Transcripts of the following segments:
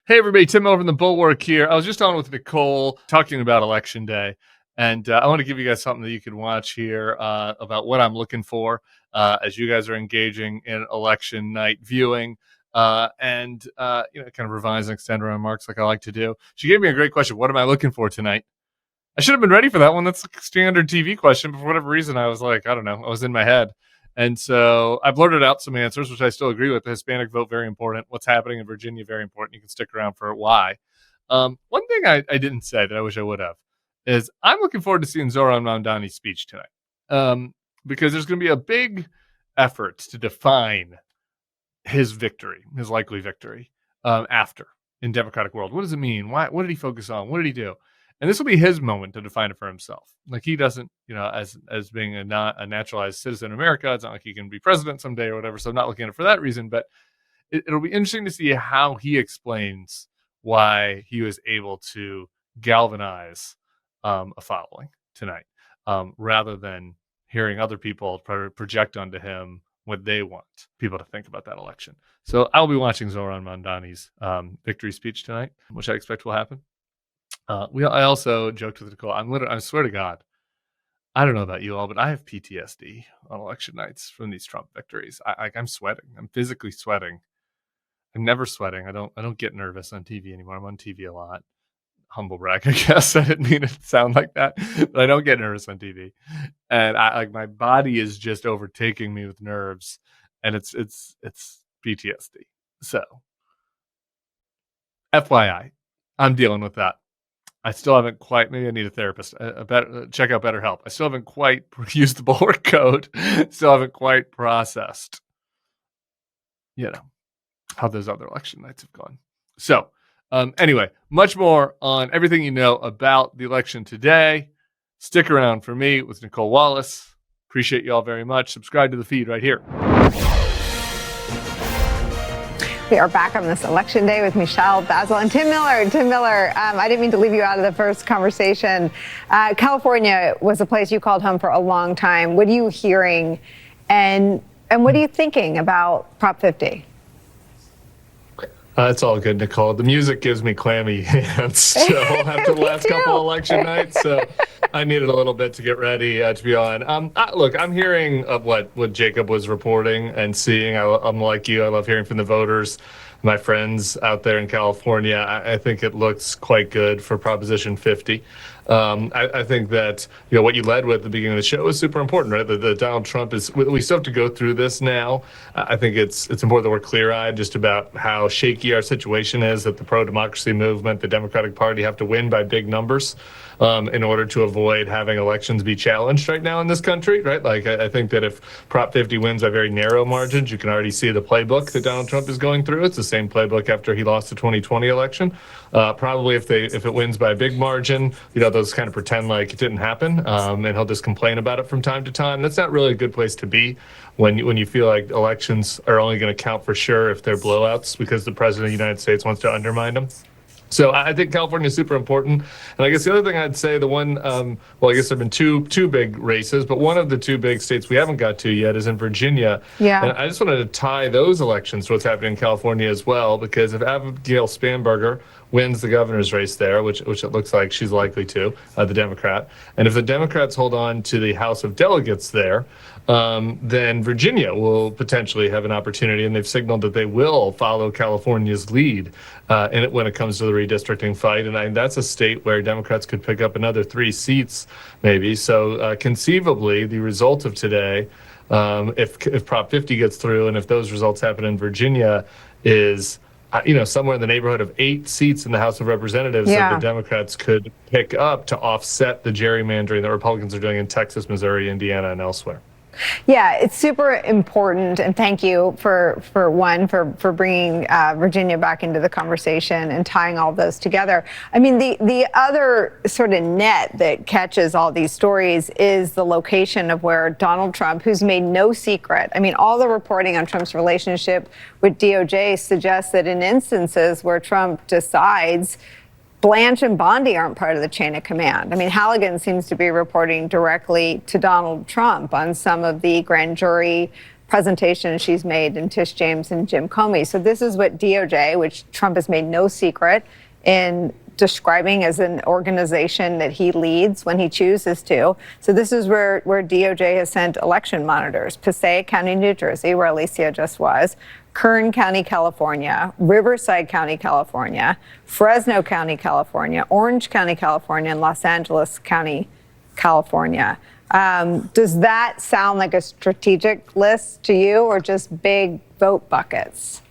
Hey, everybody. Tim over in the Bulwark here. I was just on with Nicolle talking about Election Day, and I want to give you guys something that you can watch here about what I'm looking for as you guys are engaging in election night viewing and kind of revise and extend our remarks like I like to do. She gave me a great question. What am I looking for tonight? I should have been ready for that one. That's a standard TV question, but for whatever reason, I was like, I don't know. I was in my head. And so I blurted out some answers, which I still agree with. The Hispanic vote, very important. What's happening in Virginia, very important. You can stick around for why. One thing I didn't say that I wish I would have is I'm looking forward to seeing Zohran Mamdani's speech tonight because there's going to be a big effort to define his victory, his likely victory after in Democratic world. What does it mean? Why? What did he focus on? What did he do? And this will be his moment to define it for himself. Like he doesn't, as being a naturalized citizen of America, it's not like he can be president someday or whatever. So I'm not looking at it for that reason, but it'll be interesting to see how he explains why he was able to galvanize a following tonight, rather than hearing other people project onto him what they want people to think about that election. So I'll be watching Zohran Mamdani's victory speech tonight, which I expect will happen. I also joked with Nicolle. I swear to God, I don't know about you all, but I have PTSD on election nights from these Trump victories. I'm sweating. I'm physically sweating. I'm never sweating. I don't get nervous on TV anymore. I'm on TV a lot. Humble brag, I guess. I didn't mean it to sound like that, but I don't get nervous on TV, and my body is just overtaking me with nerves, and it's PTSD. So, FYI, I'm dealing with that. I still haven't quite, maybe I need a therapist. Check out BetterHelp. I still haven't quite used the Bulwark code. Still haven't quite processed, how those other election nights have gone. So anyway, much more on everything you know about the election today. Stick around for me with Nicolle Wallace. Appreciate you all very much. Subscribe to the feed right here. We are back on this election day with Michelle, Basil, and Tim Miller. Tim Miller, I didn't mean to leave you out of the first conversation. California was a place you called home for a long time. What are you hearing, and what are you thinking about Prop 50? It's all good, Nicolle. The music gives me clammy hands still after the last couple election nights, so I needed a little bit to get ready to be on. Look, I'm hearing of what Jacob was reporting and seeing. I'm like you. I love hearing from the voters, my friends out there in California. I think it looks quite good for Proposition 50. I think that what you led with at the beginning of the show is super important, right? The Donald Trump is. We still have to go through this now. I think it's important that we're clear-eyed just about how shaky our situation is. That the pro-democracy movement, the Democratic Party, have to win by big numbers in order to avoid having elections be challenged right now in this country, right? Like I think that if Prop 50 wins by very narrow margins, you can already see the playbook that Donald Trump is going through. It's the same playbook after he lost the 2020 election. Probably if it wins by a big margin, those kind of pretend like it didn't happen, and he'll just complain about it from time to time. That's not really a good place to be when you feel like elections are only going to count for sure if they're blowouts because the president of the United States wants to undermine them. So I think California is super important. And I guess the other thing I'd say, the one, I guess there have been two big races, but one of the two big states we haven't got to yet is in Virginia. Yeah. And I just wanted to tie those elections to what's happening in California as well, because if Abigail Spanberger wins the governor's race there, which it looks like she's likely to, the Democrat, and if the Democrats hold on to the House of Delegates there, then Virginia will potentially have an opportunity, and they've signaled that they will follow California's lead when it comes to the redistricting fight. And that's a state where Democrats could pick up another 3 seats, maybe. So conceivably, the result of today, if Prop 50 gets through, and if those results happen in Virginia, is somewhere in the neighborhood of 8 seats in the House of Representatives that the Democrats could pick up to offset the gerrymandering that Republicans are doing in Texas, Missouri, Indiana, and elsewhere. Yeah, it's super important, and thank you for bringing Virginia back into the conversation and tying all those together. I mean, the other sort of net that catches all these stories is the location of where Donald Trump, who's made no secret. I mean, all the reporting on Trump's relationship with DOJ suggests that in instances where Trump decides Blanche and Bondi aren't part of the chain of command. I mean, Halligan seems to be reporting directly to Donald Trump on some of the grand jury presentation she's made in Tish James and Jim Comey. So this is what DOJ, which Trump has made no secret in describing as an organization that he leads when he chooses to. So this is where DOJ has sent election monitors: Passaic County, New Jersey, where Alicia just was; Kern County, California; Riverside County, California; Fresno County, California; Orange County, California; and Los Angeles County, California. Does that sound like a strategic list to you, or just big vote buckets?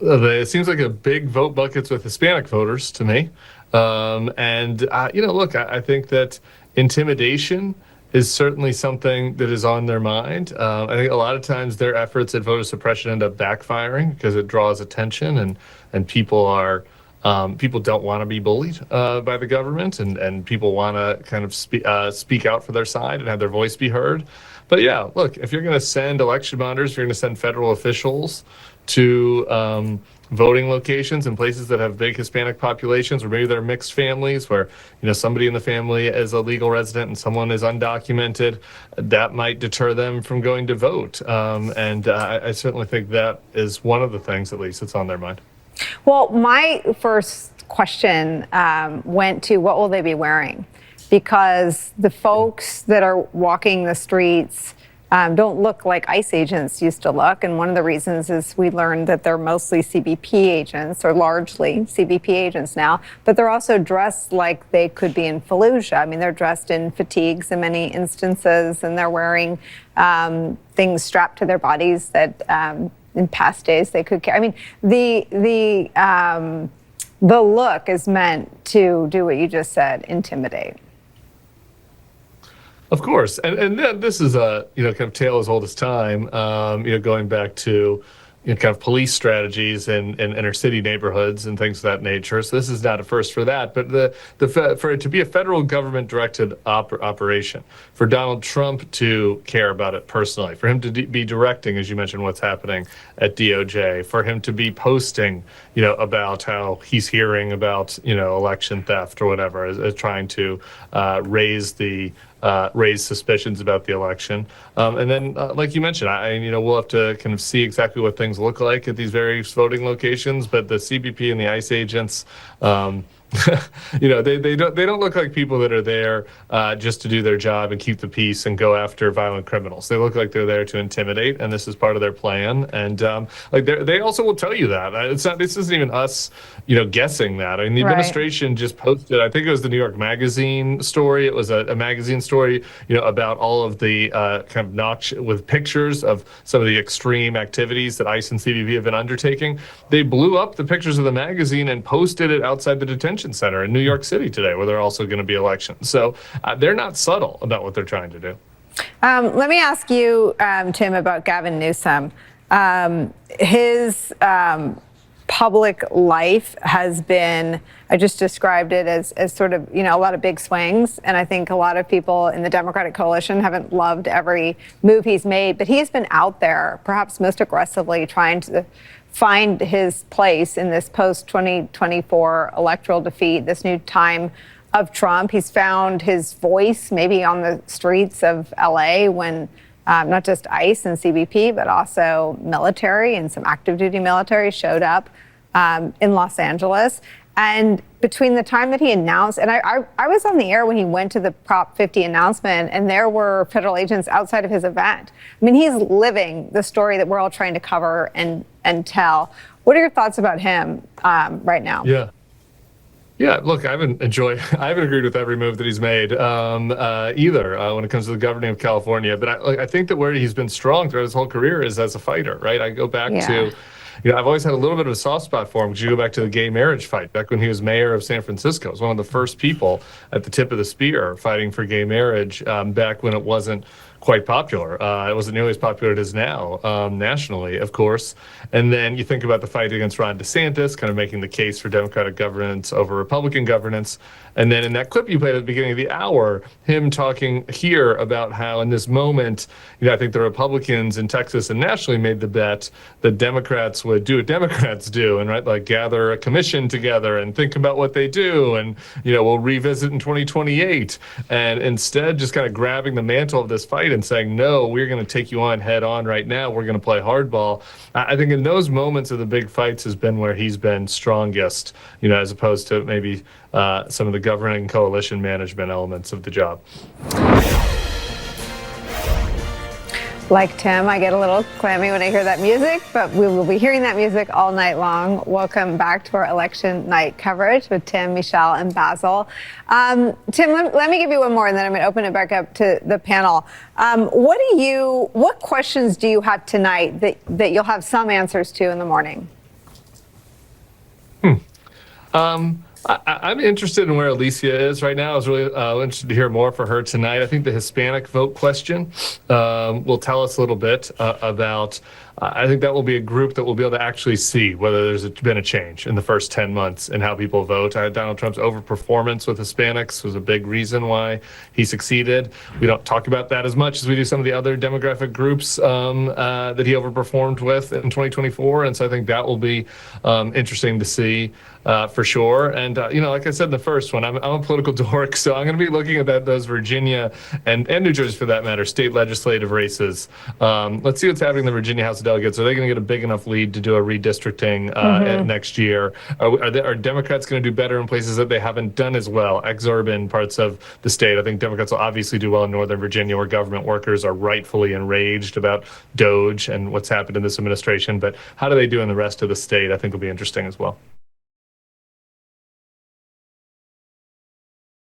It seems like a big vote buckets with Hispanic voters to me. Look, I think that intimidation is certainly something that is on their mind. I think a lot of times their efforts at voter suppression end up backfiring because it draws attention, and people don't want to be bullied by the government, and people want to kind of speak out for their side and have their voice be heard. But yeah, look, if you're going to send election monitors, if you're going to send federal officials to voting locations in places that have big Hispanic populations, or maybe they're mixed families where, somebody in the family is a legal resident and someone is undocumented, that might deter them from going to vote. I certainly think that is one of the things, at least, that's on their mind. Well, my first question went to what will they be wearing? Because the folks that are walking the streets don't look like ICE agents used to look. And one of the reasons is we learned that they're mostly CBP agents, or largely CBP agents now, but they're also dressed like they could be in Fallujah. I mean, they're dressed in fatigues in many instances, and they're wearing things strapped to their bodies that in past days they could carry. I mean, the look is meant to do what you just said: intimidate. Of course, and then this is a kind of tale as old as time. Going back to kind of police strategies in inner city neighborhoods and things of that nature. So this is not a first for that, but for it to be a federal government directed operation, for Donald Trump to care about it personally, for him to be directing, as you mentioned, what's happening at DOJ, for him to be posting, about how he's hearing about, election theft or whatever, as trying to raise suspicions about the election. And then, like you mentioned, we'll have to kind of see exactly what things look like at these various voting locations. But the CBP and the ICE agents, they don't look like people that are there just to do their job and keep the peace and go after violent criminals. They look like they're there to intimidate, and this is part of their plan. And they also will tell you that this isn't even us, guessing that. I mean, the administration just posted, I think it was the New York Magazine story. It was a magazine story, about all of the kind of notch with pictures of some of the extreme activities that ICE and CBP have been undertaking. They blew up the pictures of the magazine and posted it outside the detention center in New York City today, where there are also going to be elections. So they're not subtle about what they're trying to do. Let me ask you, Tim, about Gavin Newsom. His public life has been, I just described it as sort of, a lot of big swings. And I think a lot of people in the Democratic coalition haven't loved every move he's made, but he's been out there, perhaps most aggressively, trying to find his place in this post-2024 electoral defeat, this new time of Trump. He's found his voice maybe on the streets of LA when not just ICE and CBP, but also military and some active duty military showed up in Los Angeles. And between the time that he announced, and I was on the air when he went to the Prop 50 announcement, and there were federal agents outside of his event. I mean, he's living the story that we're all trying to cover and tell. What are your thoughts about him right now? Yeah, look, I haven't agreed with every move that he's made either when it comes to the governing of California. But I think that where he's been strong throughout his whole career is as a fighter, right? I go back to, I've always had a little bit of a soft spot for him, because you go back to the gay marriage fight back when he was mayor of San Francisco. He was one of the first people at the tip of the spear fighting for gay marriage back when it wasn't quite popular. It wasn't nearly as popular as it is now, nationally, of course. And then you think about the fight against Ron DeSantis, kind of making the case for Democratic governance over Republican governance. And then in that clip you played at the beginning of the hour, him talking here about how in this moment, I think the Republicans in Texas and nationally made the bet that Democrats would do what Democrats do, and like gather a commission together and think about what they do, and we'll revisit in 2028. And instead, just kind of grabbing the mantle of this fight state and saying, no, we're going to take you on head on right now. We're going to play hardball. I think in those moments of the big fights has been where he's been strongest, as opposed to maybe some of the governing coalition management elements of the job. Like Tim, I get a little clammy when I hear that music, but we will be hearing that music all night long. Welcome back to our election night coverage with Tim, Michelle, and Basil. Tim, let me give you one more, and then I'm going to open it back up to the panel. What questions do you have tonight that you'll have some answers to in the morning? I'm interested in where Alicia is right now. I was really interested to hear more for her tonight. I think the Hispanic vote question will tell us a little bit about. I think that will be a group that will be able to actually see whether there's been a change in the first 10 months in how people vote. Donald Trump's overperformance with Hispanics was a big reason why he succeeded. We don't talk about that as much as we do some of the other demographic groups that he overperformed with in 2024. And so I think that will be interesting to see for sure. And, like I said in the first one, I'm a political dork, so I'm going to be looking at those Virginia and New Jersey, for that matter, state legislative races. Let's see what's happening in the Virginia House of Delegates. Are they going to get a big enough lead to do a redistricting next year? Are Democrats going to do better in places that they haven't done as well, exurban parts of the state? I think Democrats will obviously do well in Northern Virginia, where government workers are rightfully enraged about DOGE and what's happened in this administration. But how do they do in the rest of the state? I think will be interesting as well.